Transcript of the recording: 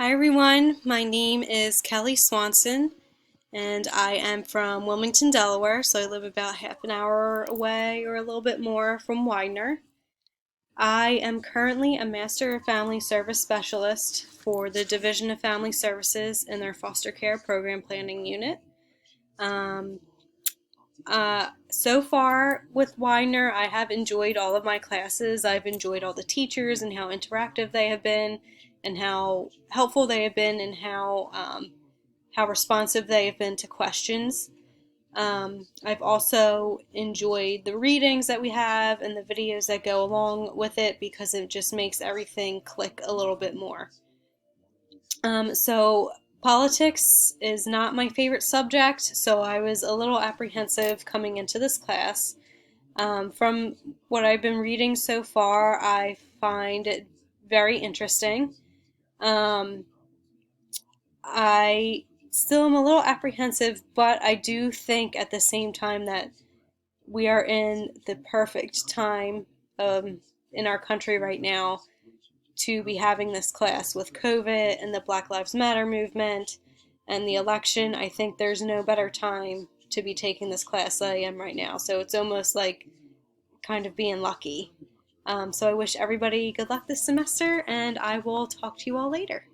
Hi everyone, my name is Kelly Swanson and I am from Wilmington, Delaware, so I live about half an hour away or a little bit more from Widener. I am currently a Master of Family Service Specialist for the Division of Family Services in their Foster Care Program Planning Unit. Um, so far with Widener, I have enjoyed all of my classes. I've enjoyed all the teachers and how interactive they have been and how helpful they have been and how responsive they have been to questions. I've also enjoyed the readings that we have and the videos that go along with it because it just makes everything click a little bit more. So politics is not my favorite subject, so I was a little apprehensive coming into this class. From what I've been reading so far, I find it very interesting. Um, I still am a little apprehensive, but I do think at the same time that we are in the perfect time in our country right now to be having this class with COVID and the Black Lives Matter movement and the election. I think there's no better time to be taking this class than I am right now. So it's almost like kind of being lucky. So I wish everybody good luck this semester, and I will talk to you all later.